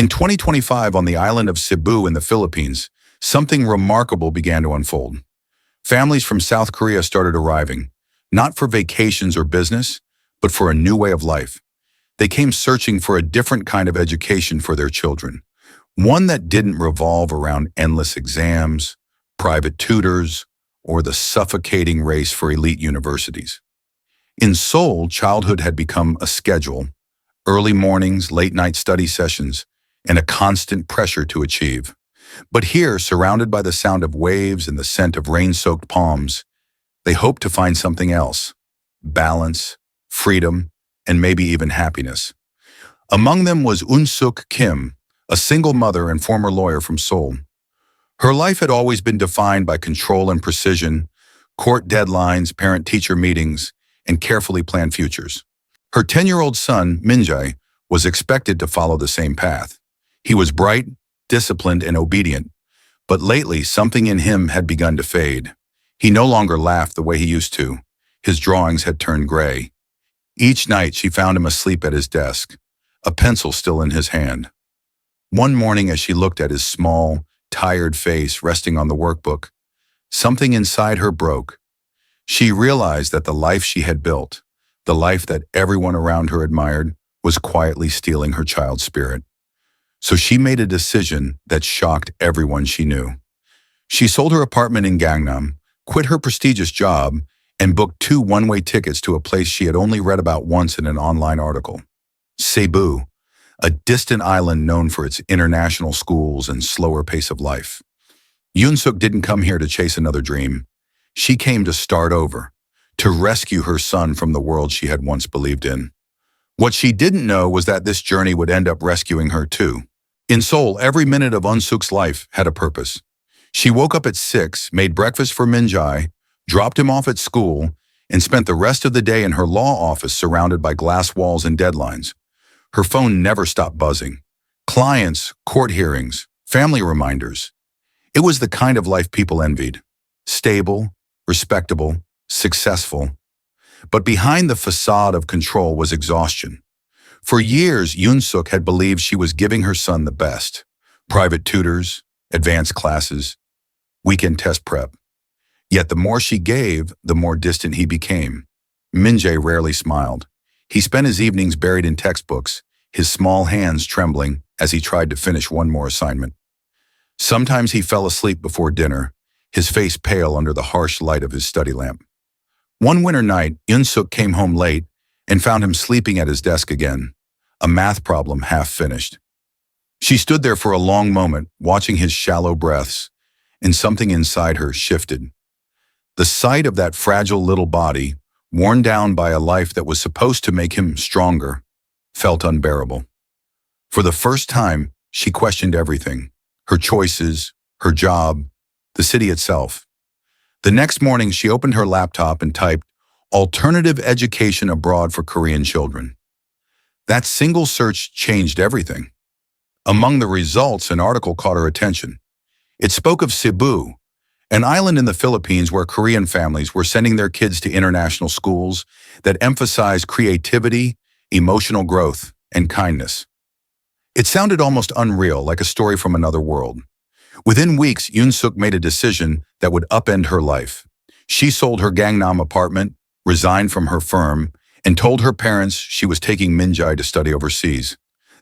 In 2025, on the island of Cebu in the Philippines, something remarkable began to unfold. Families from South Korea started arriving, not for vacations or business, but for a new way of life. They came searching for a different kind of education for their children, one that didn't revolve around endless exams, private tutors, or the suffocating race for elite universities. In Seoul, childhood had become a schedule, early mornings, late-night study sessions, and a constant pressure to achieve. But here, surrounded by the sound of waves and the scent of rain-soaked palms, they hoped to find something else: balance, freedom, and maybe even happiness. Among them was Eun-suk Kim, a single mother and former lawyer from Seoul. Her life had always been defined by control and precision, court deadlines, parent-teacher meetings, and carefully planned futures. Her 10-year-old son, Minjae, was expected to follow the same path. He was bright, disciplined, and obedient, but lately something in him had begun to fade. He no longer laughed the way he used to. His drawings had turned gray. Each night she found him asleep at his desk, a pencil still in his hand. One morning, as she looked at his small, tired face resting on the workbook, something inside her broke. She realized that the life she had built, the life that everyone around her admired, was quietly stealing her child's spirit. So she made a decision that shocked everyone she knew. She sold her apartment in Gangnam, quit her prestigious job, and booked 2 one-way tickets to a place she had only read about once in an online article: Cebu, a distant island known for its international schools and slower pace of life. Eun-suk didn't come here to chase another dream. She came to start over, to rescue her son from the world she had once believed in. What she didn't know was that this journey would end up rescuing her too. In Seoul, every minute of Eun-suk's life had a purpose. She woke up at 6, made breakfast for Minjae, dropped him off at school, and spent the rest of the day in her law office surrounded by glass walls and deadlines. Her phone never stopped buzzing. Clients, court hearings, family reminders. It was the kind of life people envied. Stable, respectable, successful. But behind the facade of control was exhaustion. For years, Eun-suk had believed she was giving her son the best: private tutors, advanced classes, weekend test prep. Yet the more she gave, the more distant he became. Minjae rarely smiled. He spent his evenings buried in textbooks, his small hands trembling as he tried to finish one more assignment. Sometimes he fell asleep before dinner, his face pale under the harsh light of his study lamp. One winter night, Eun-suk came home late and found him sleeping at his desk again, a math problem half finished. She stood there for a long moment, watching his shallow breaths, and something inside her shifted. The sight of that fragile little body, worn down by a life that was supposed to make him stronger, felt unbearable. For the first time, she questioned everything: her choices, her job, the city itself. The next morning, she opened her laptop and typed, "Alternative education abroad for Korean children." That single search changed everything. Among the results, an article caught her attention. It spoke of Cebu, an island in the Philippines where Korean families were sending their kids to international schools that emphasized creativity, emotional growth, and kindness. It sounded almost unreal, like a story from another world. Within weeks, Eun-suk made a decision that would upend her life. She sold her Gangnam apartment, resigned from her firm, and told her parents she was taking Minjae to study overseas.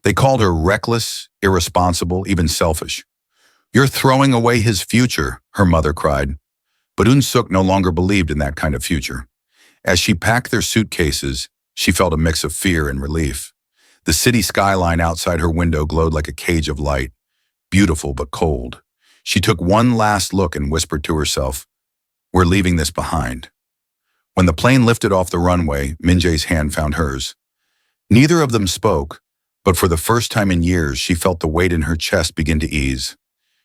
They called her reckless, irresponsible, even selfish. "You're throwing away his future," her mother cried. But Eun-suk no longer believed in that kind of future. As she packed their suitcases, she felt a mix of fear and relief. The city skyline outside her window glowed like a cage of light, beautiful but cold. She took one last look and whispered to herself, "We're leaving this behind." When the plane lifted off the runway, Minjae's hand found hers. Neither of them spoke, but for the first time in years, she felt the weight in her chest begin to ease.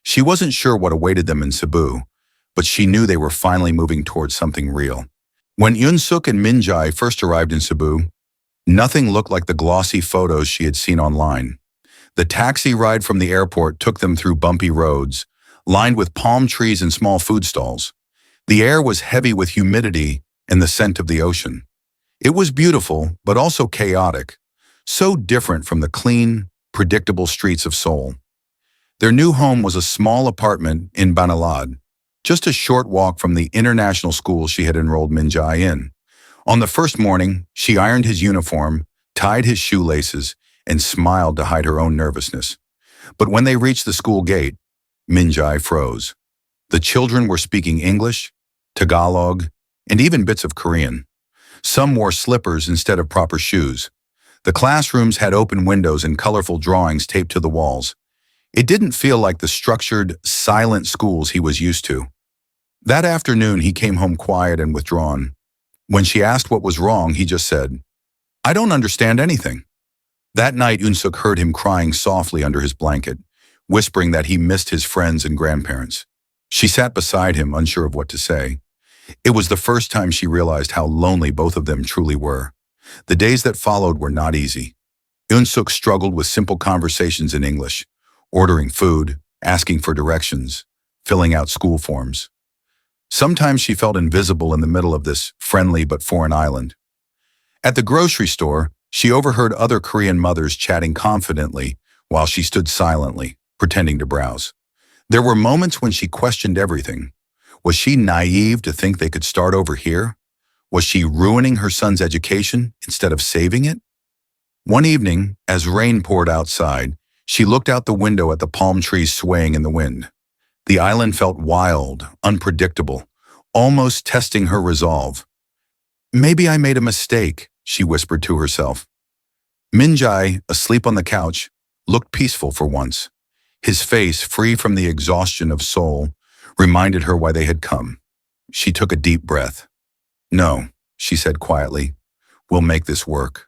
She wasn't sure what awaited them in Cebu, but she knew they were finally moving towards something real. When Eun-suk and Minjae first arrived in Cebu, nothing looked like the glossy photos she had seen online. The taxi ride from the airport took them through bumpy roads, lined with palm trees and small food stalls. The air was heavy with humidity and the scent of the ocean. It was beautiful, but also chaotic, so different from the clean, predictable streets of Seoul. Their new home was a small apartment in Banalad, just a short walk from the international school she had enrolled Minjai in. On the first morning, she ironed his uniform, tied his shoelaces, and smiled to hide her own nervousness. But when they reached the school gate, Minjai froze. The children were speaking English, Tagalog, and even bits of Korean. Some wore slippers instead of proper shoes. The classrooms had open windows and colorful drawings taped to the walls. It didn't feel like the structured, silent schools he was used to. That afternoon, he came home quiet and withdrawn. When she asked what was wrong, he just said, "I don't understand anything." That night, Unsuk heard him crying softly under his blanket, whispering that he missed his friends and grandparents. She sat beside him, unsure of what to say. It was the first time she realized how lonely both of them truly were. The days that followed were not easy. Unsuk struggled with simple conversations in English, ordering food, asking for directions, filling out school forms. Sometimes she felt invisible in the middle of this friendly but foreign island. At the grocery store, she overheard other Korean mothers chatting confidently while she stood silently, pretending to browse. There were moments when she questioned everything. Was she naive to think they could start over here? Was she ruining her son's education instead of saving it? One evening, as rain poured outside, she looked out the window at the palm trees swaying in the wind. The island felt wild, unpredictable, almost testing her resolve. "Maybe I made a mistake," she whispered to herself. Minjai, asleep on the couch, looked peaceful for once. His face, free from the exhaustion of Seoul, reminded her why they had come. She took a deep breath. "No," she said quietly, "we'll make this work."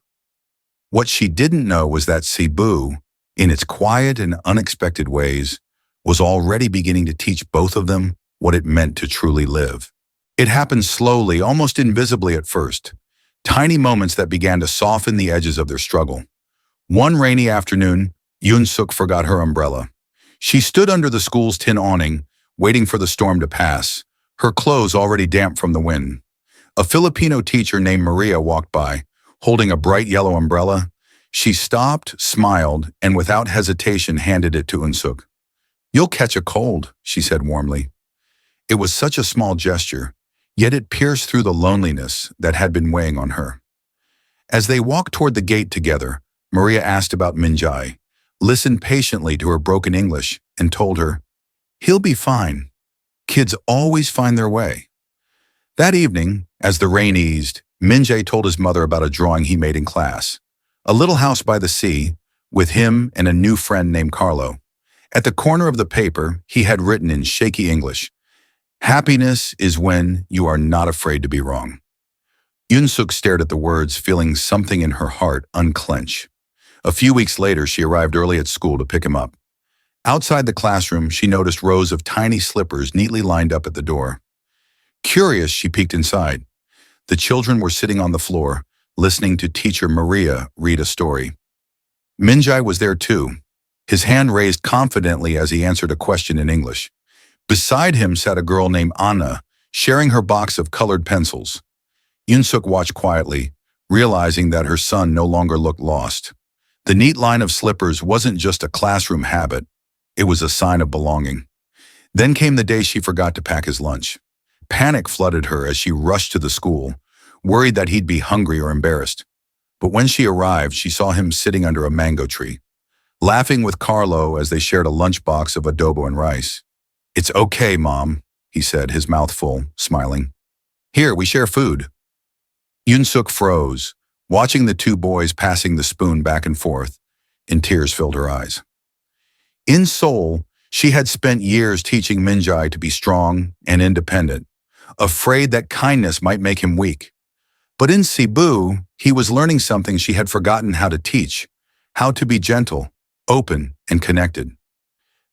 What she didn't know was that Cebu, in its quiet and unexpected ways, was already beginning to teach both of them what it meant to truly live. It happened slowly, almost invisibly at first, tiny moments that began to soften the edges of their struggle. One rainy afternoon, Yoon-suk forgot her umbrella. She stood under the school's tin awning, waiting for the storm to pass, her clothes already damp from the wind. A Filipino teacher named Maria walked by, holding a bright yellow umbrella. She stopped, smiled, and without hesitation handed it to Unsuk. "You'll catch a cold," she said warmly. It was such a small gesture, yet it pierced through the loneliness that had been weighing on her. As they walked toward the gate together, Maria asked about Minjai, listened patiently to her broken English, and told her, "He'll be fine. Kids always find their way." That evening, as the rain eased, Minjai told his mother about a drawing he made in class. A little house by the sea, with him and a new friend named Carlo. At the corner of the paper, he had written in shaky English, "Happiness is when you are not afraid to be wrong." Yoon-suk stared at the words, feeling something in her heart unclench. A few weeks later, she arrived early at school to pick him up. Outside the classroom, she noticed rows of tiny slippers neatly lined up at the door. Curious, she peeked inside. The children were sitting on the floor, listening to teacher Maria read a story. Minjai was there too, his hand raised confidently as he answered a question in English. Beside him sat a girl named Anna, sharing her box of colored pencils. Yoon-suk watched quietly, realizing that her son no longer looked lost. The neat line of slippers wasn't just a classroom habit, it was a sign of belonging. Then came the day she forgot to pack his lunch. Panic flooded her as she rushed to the school, worried that he'd be hungry or embarrassed. But when she arrived, she saw him sitting under a mango tree, laughing with Carlo as they shared a lunchbox of adobo and rice. "It's okay, Mom," he said, his mouth full, smiling. "Here, we share food." Yoon-suk froze, watching the two boys passing the spoon back and forth, and tears filled her eyes. In Seoul, she had spent years teaching Minjai to be strong and independent, afraid that kindness might make him weak. But in Cebu, he was learning something she had forgotten how to teach, how to be gentle, open, and connected.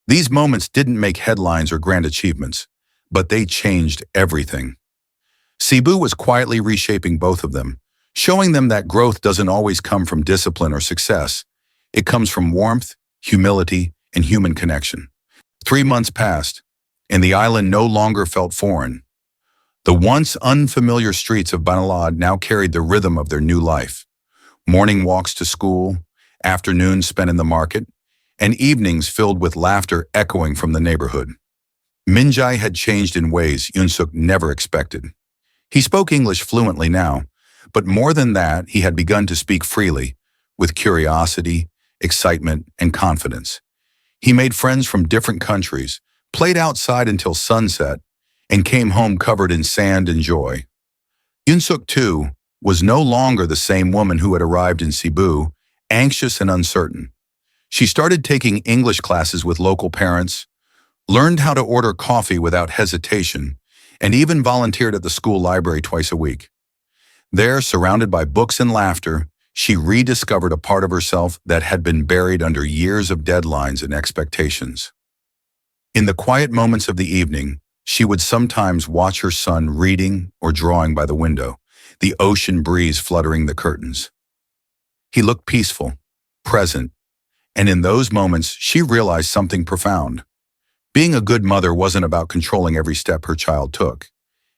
These moments didn't make headlines or grand achievements, but they changed everything. Cebu was quietly reshaping both of them, showing them that growth doesn't always come from discipline or success. It comes from warmth, humility, and human connection. 3 months passed, and the island no longer felt foreign. The once unfamiliar streets of Banalad now carried the rhythm of their new life. Morning walks to school, afternoons spent in the market, and evenings filled with laughter echoing from the neighborhood. Minjai had changed in ways Yunsuk never expected. He spoke English fluently now, but more than that, he had begun to speak freely, with curiosity, excitement, and confidence. He made friends from different countries, played outside until sunset, and came home covered in sand and joy. Yunsuk, too, was no longer the same woman who had arrived in Cebu, anxious and uncertain. She started taking English classes with local parents, learned how to order coffee without hesitation, and even volunteered at the school library twice a week. There, surrounded by books and laughter, she rediscovered a part of herself that had been buried under years of deadlines and expectations. In the quiet moments of the evening, she would sometimes watch her son reading or drawing by the window, the ocean breeze fluttering the curtains. He looked peaceful, present, and in those moments she realized something profound. Being a good mother wasn't about controlling every step her child took.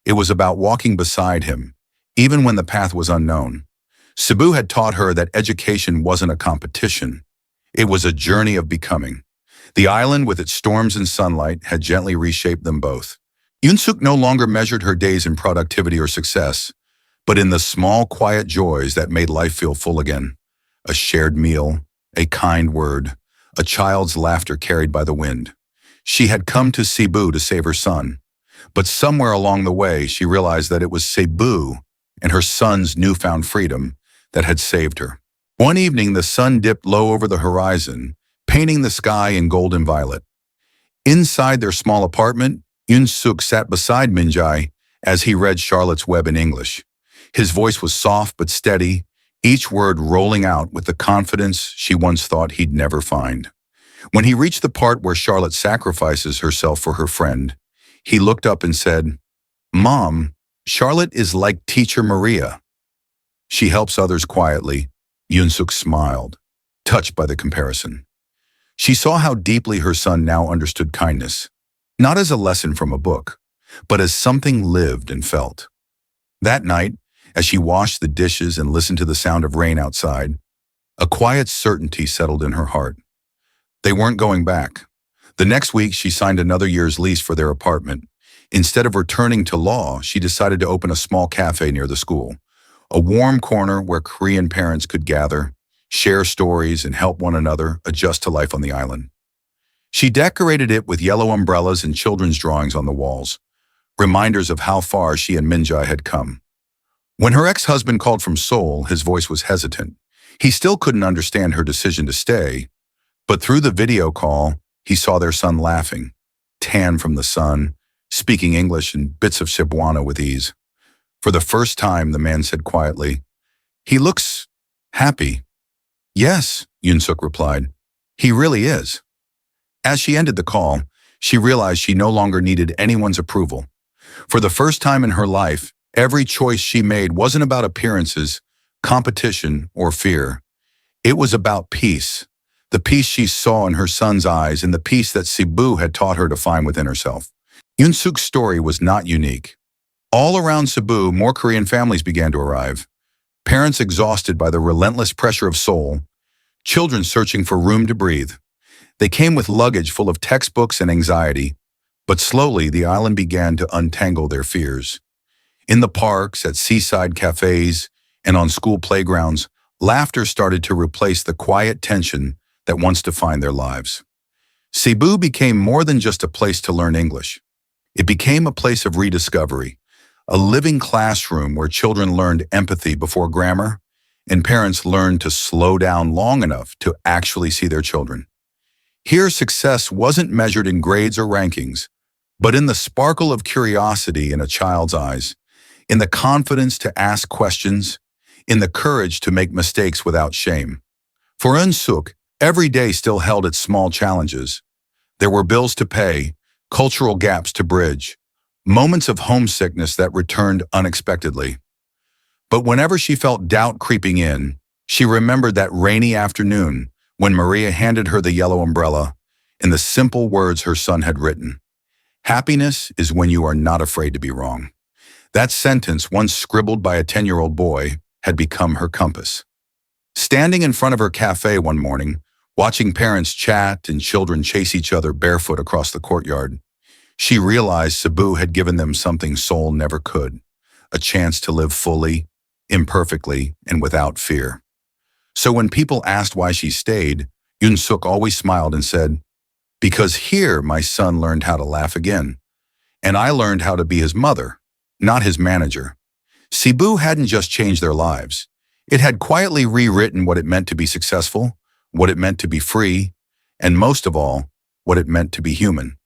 It was about walking beside him, even when the path was unknown. Cebu had taught her that education wasn't a competition. It was a journey of becoming. The island, with its storms and sunlight, had gently reshaped them both. Yunsuk no longer measured her days in productivity or success, but in the small, quiet joys that made life feel full again. A shared meal, a kind word, a child's laughter carried by the wind. She had come to Cebu to save her son, but somewhere along the way she realized that it was Cebu and her son's newfound freedom that had saved her. One evening the sun dipped low over the horizon, painting the sky in golden violet. Inside their small apartment, Yunsuk sat beside Minjai as he read Charlotte's Web in English. His voice was soft but steady, each word rolling out with the confidence she once thought he'd never find. When he reached the part where Charlotte sacrifices herself for her friend, he looked up and said, "Mom, Charlotte is like Teacher Maria. She helps others quietly." Yunsuk smiled, touched by the comparison. She saw how deeply her son now understood kindness, not as a lesson from a book, but as something lived and felt. That night, as she washed the dishes and listened to the sound of rain outside, a quiet certainty settled in her heart. They weren't going back. The next week, she signed another year's lease for their apartment. Instead of returning to law, she decided to open a small cafe near the school, a warm corner where Korean parents could gather, share stories, and help one another adjust to life on the island. She decorated it with yellow umbrellas and children's drawings on the walls, reminders of how far she and Minjai had come. When her ex-husband called from Seoul, his voice was hesitant. He still couldn't understand her decision to stay, but through the video call, he saw their son laughing, tan from the sun, speaking English and bits of Cebuano with ease. For the first time, the man said quietly, "He looks happy." "Yes," Yunsuk replied. "He really is." As she ended the call, she realized she no longer needed anyone's approval. For the first time in her life, every choice she made wasn't about appearances, competition, or fear. It was about peace, the peace she saw in her son's eyes and the peace that Cebu had taught her to find within herself. Yunsuk's story was not unique. All around Cebu, more Korean families began to arrive. Parents exhausted by the relentless pressure of Seoul, children searching for room to breathe. They came with luggage full of textbooks and anxiety, but slowly the island began to untangle their fears. In the parks, at seaside cafes, and on school playgrounds, laughter started to replace the quiet tension that once defined their lives. Cebu became more than just a place to learn English. It became a place of rediscovery, a living classroom where children learned empathy before grammar, and parents learned to slow down long enough to actually see their children. Here, success wasn't measured in grades or rankings, but in the sparkle of curiosity in a child's eyes, in the confidence to ask questions, in the courage to make mistakes without shame. For Yunsuk, every day still held its small challenges. There were bills to pay, cultural gaps to bridge, moments of homesickness that returned unexpectedly. But whenever she felt doubt creeping in, she remembered that rainy afternoon when Maria handed her the yellow umbrella and the simple words her son had written. "Happiness is when you are not afraid to be wrong." That sentence, once scribbled by a 10-year-old boy, had become her compass. Standing in front of her cafe one morning, watching parents chat and children chase each other barefoot across the courtyard, she realized Cebu had given them something Seoul never could, a chance to live fully, imperfectly, and without fear. So when people asked why she stayed, Yoon Suk always smiled and said, "Because here my son learned how to laugh again, and I learned how to be his mother, not his manager." Cebu hadn't just changed their lives. It had quietly rewritten what it meant to be successful, what it meant to be free, and most of all, what it meant to be human.